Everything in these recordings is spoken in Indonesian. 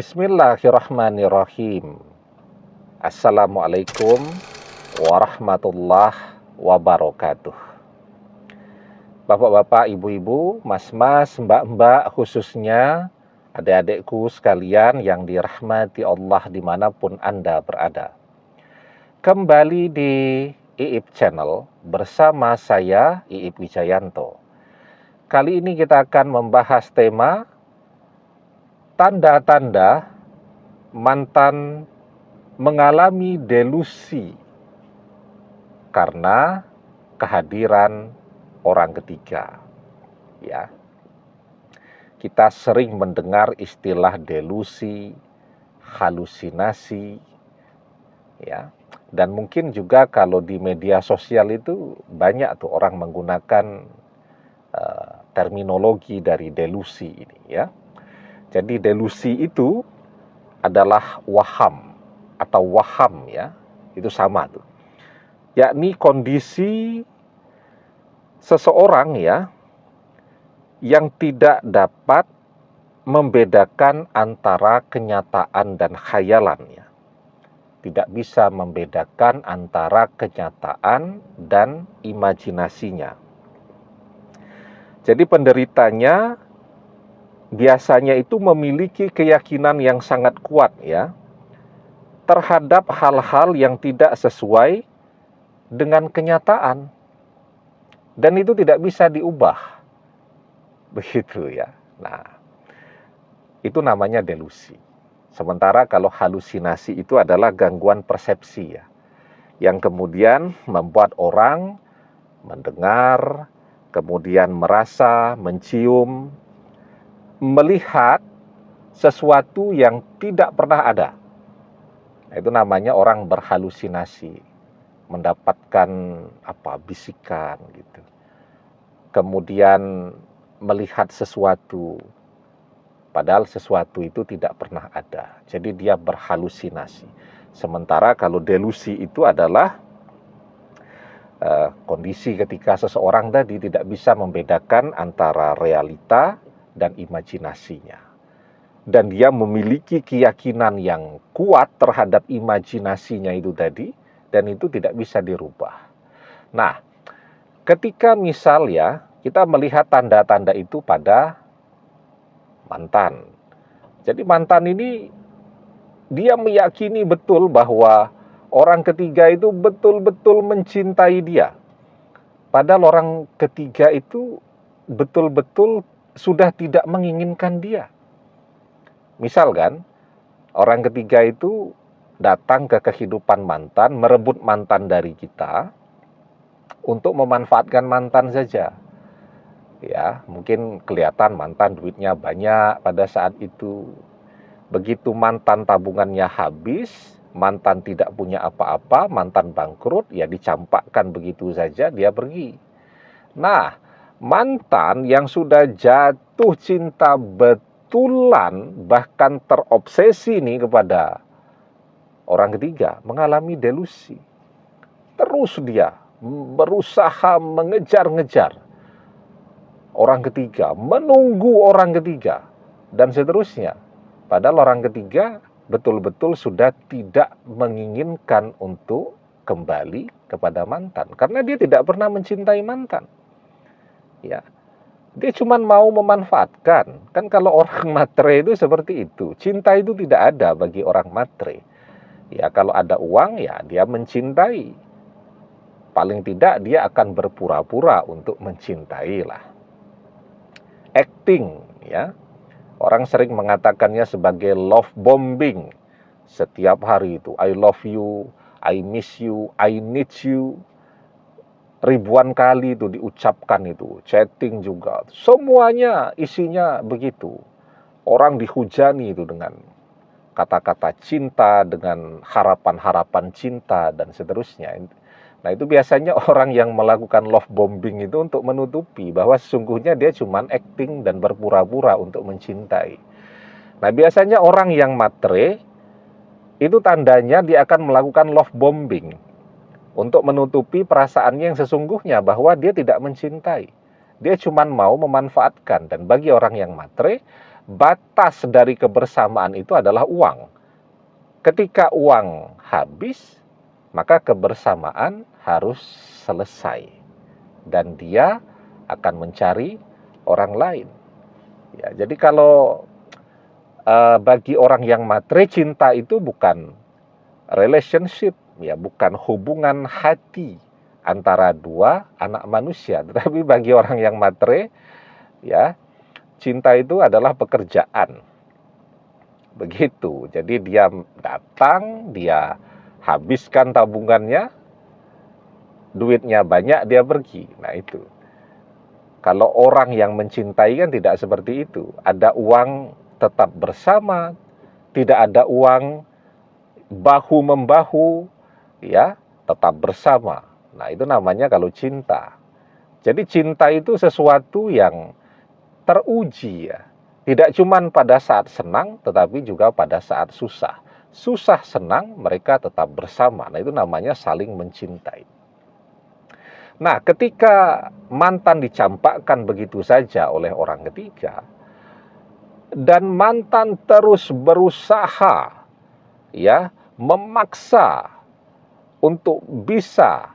Bismillahirrahmanirrahim. Assalamualaikum warahmatullahi wabarakatuh. Bapak-bapak, ibu-ibu, mas-mas, mbak-mbak, khususnya adik-adikku sekalian yang dirahmati Allah dimanapun Anda berada. Kembali di IIP Channel bersama saya, IIP Wijayanto. Kali ini kita akan membahas tema tanda-tanda mantan mengalami delusi karena kehadiran orang ketiga. Ya. Kita sering mendengar istilah delusi, halusinasi, ya. Dan mungkin juga kalau di media sosial itu banyak tuh orang menggunakan terminologi dari delusi ini, ya. Jadi delusi itu adalah waham atau waham, ya. Itu sama tuh. Yakni kondisi seseorang, ya, yang tidak dapat membedakan antara kenyataan dan khayalan, ya. Tidak bisa membedakan antara kenyataan dan imajinasinya. Jadi penderitanya biasanya itu memiliki keyakinan yang sangat kuat, ya, terhadap hal-hal yang tidak sesuai dengan kenyataan. Dan itu tidak bisa diubah. Begitu, ya. Nah, itu namanya delusi. Sementara kalau halusinasi itu adalah gangguan persepsi, ya, yang kemudian membuat orang mendengar, kemudian merasa, mencium, melihat sesuatu yang tidak pernah ada. Nah, itu namanya orang berhalusinasi, mendapatkan bisikan gitu. Kemudian melihat sesuatu, padahal sesuatu itu tidak pernah ada. Jadi dia berhalusinasi. Sementara kalau delusi itu adalah kondisi ketika seseorang tadi tidak bisa membedakan antara realita dan imajinasinya. Dan dia memiliki keyakinan yang kuat terhadap imajinasinya itu tadi, dan itu tidak bisa dirubah. Nah, ketika misal, ya, kita melihat tanda-tanda itu pada mantan. Jadi mantan ini dia meyakini betul bahwa orang ketiga itu betul-betul mencintai dia. Padahal orang ketiga itu betul-betul sudah tidak menginginkan dia. Misal kan, orang ketiga itu datang ke kehidupan mantan, merebut mantan dari kita untuk memanfaatkan mantan saja. Ya, mungkin kelihatan mantan duitnya banyak pada saat itu. Begitu mantan tabungannya habis, mantan tidak punya apa-apa, mantan bangkrut, ya dicampakkan begitu saja, dia pergi. Nah, mantan yang sudah jatuh cinta betulan, bahkan terobsesi nih kepada orang ketiga, mengalami delusi. Terus dia berusaha mengejar-ngejar orang ketiga, menunggu orang ketiga, dan seterusnya. Padahal orang ketiga betul-betul sudah tidak menginginkan untuk kembali kepada mantan, karena dia tidak pernah mencintai mantan. Ya, dia cuma mau memanfaatkan. Kan kalau orang matre itu seperti itu. Cinta itu tidak ada bagi orang matre. Ya, kalau ada uang, ya dia mencintai. Paling tidak dia akan berpura-pura untuk mencintai lah. Acting, ya. Orang sering mengatakannya sebagai love bombing. Setiap hari itu, I love you, I miss you, I need you. Ribuan kali itu diucapkan itu, chatting juga, semuanya isinya begitu. Orang dihujani itu dengan kata-kata cinta, dengan harapan-harapan cinta, dan seterusnya. Nah, itu biasanya orang yang melakukan love bombing itu untuk menutupi bahwa sesungguhnya dia cuma acting dan berpura-pura untuk mencintai. Nah, biasanya orang yang matre, itu tandanya dia akan melakukan love bombing untuk menutupi perasaannya yang sesungguhnya bahwa dia tidak mencintai. Dia cuma mau memanfaatkan. Dan bagi orang yang matre, batas dari kebersamaan itu adalah uang. Ketika uang habis, maka kebersamaan harus selesai. Dan dia akan mencari orang lain. Ya, jadi kalau bagi orang yang matre, cinta itu bukan relationship, ya, bukan hubungan hati antara dua anak manusia. Tetapi bagi orang yang matre, ya, cinta itu adalah pekerjaan. Begitu. Jadi dia datang, dia habiskan tabungannya, duitnya banyak, dia pergi. Nah itu. Kalau orang yang mencintai kan tidak seperti itu. Ada uang tetap bersama, tidak ada uang bahu-membahu, ya, tetap bersama. Nah itu namanya kalau cinta. Jadi cinta itu sesuatu yang teruji, ya. Tidak cuma pada saat senang, tetapi juga pada saat susah. Susah senang, mereka tetap bersama. Nah itu namanya saling mencintai. Nah, ketika mantan dicampakkan begitu saja oleh orang ketiga, dan mantan terus berusaha, ya, memaksa untuk bisa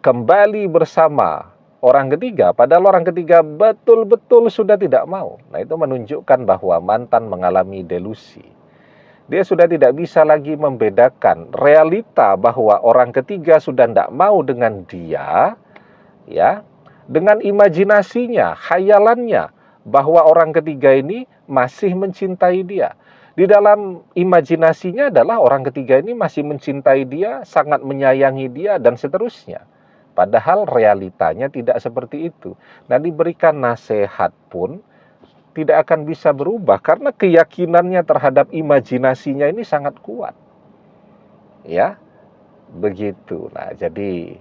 kembali bersama orang ketiga, padahal orang ketiga betul-betul sudah tidak mau. Nah, itu menunjukkan bahwa mantan mengalami delusi. Dia sudah tidak bisa lagi membedakan realita bahwa orang ketiga sudah tidak mau dengan dia, ya, dengan imajinasinya, khayalannya bahwa orang ketiga ini masih mencintai dia. Di dalam imajinasinya adalah orang ketiga ini masih mencintai dia, sangat menyayangi dia, dan seterusnya. Padahal realitanya tidak seperti itu. Nah, diberikan nasihat pun tidak akan bisa berubah karena keyakinannya terhadap imajinasinya ini sangat kuat. Ya, begitu. Nah, jadi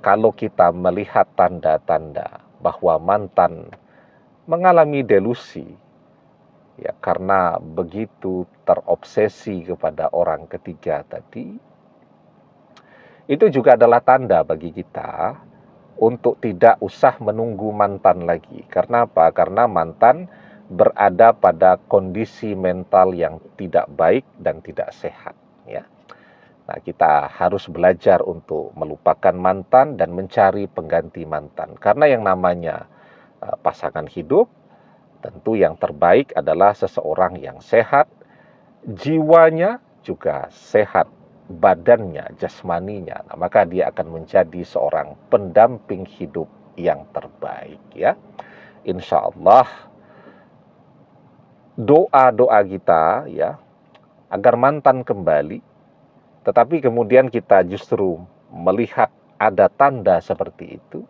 kalau kita melihat tanda-tanda bahwa mantan mengalami delusi, ya, karena begitu terobsesi kepada orang ketiga tadi, itu juga adalah tanda bagi kita untuk tidak usah menunggu mantan lagi. Karena apa? Karena mantan berada pada kondisi mental yang tidak baik dan tidak sehat, ya. Nah, kita harus belajar untuk melupakan mantan dan mencari pengganti mantan. Karena yang namanya pasangan hidup, tentu yang terbaik adalah seseorang yang sehat, jiwanya juga sehat, badannya, jasmaninya. Nah, maka dia akan menjadi seorang pendamping hidup yang terbaik, ya. Insya Allah doa-doa kita, ya, agar mantan kembali, tetapi kemudian kita justru melihat ada tanda seperti itu,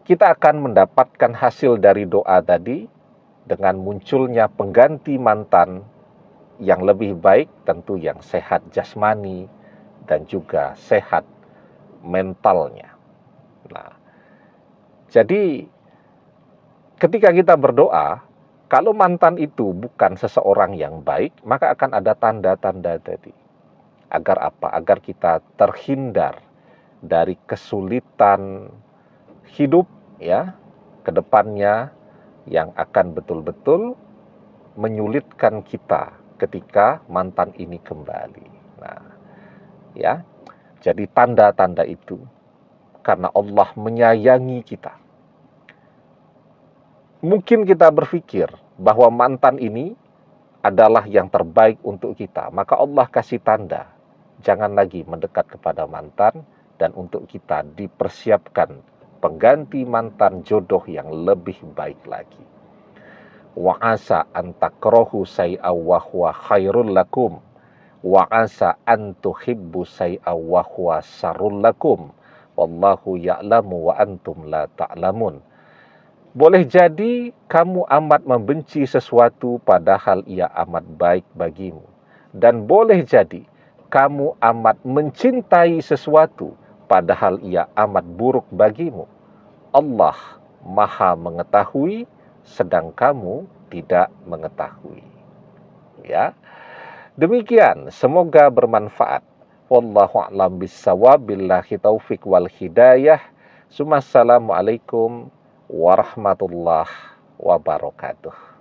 kita akan mendapatkan hasil dari doa tadi dengan munculnya pengganti mantan yang lebih baik, tentu yang sehat jasmani dan juga sehat mentalnya. Nah, jadi ketika kita berdoa, kalau mantan itu bukan seseorang yang baik, maka akan ada tanda-tanda tadi. Agar apa? Agar kita terhindar dari kesulitan hidup, ya, ke depannya yang akan betul-betul menyulitkan kita ketika mantan ini kembali. Nah, ya. Jadi tanda-tanda itu karena Allah menyayangi kita. Mungkin kita berpikir bahwa mantan ini adalah yang terbaik untuk kita, maka Allah kasih tanda, jangan lagi mendekat kepada mantan, dan untuk kita dipersiapkan pengganti mantan jodoh yang lebih baik lagi. Wa asa an takrahu syai'aw wa huwa khairul lakum, wa asa an tuhibbu syai'aw wa huwa syarrul lakum, wallahu ya'lamu wa antum la ta'lamun. Boleh jadi kamu amat membenci sesuatu padahal ia amat baik bagimu. Dan boleh jadi kamu amat mencintai sesuatu padahal ia amat buruk bagimu. Allah Maha mengetahui sedang kamu tidak mengetahui. Ya. Demikian, semoga bermanfaat. Wallahu a'lam bissawab, billahi taufik wal hidayah. Assalamualaikum warahmatullahi wabarakatuh.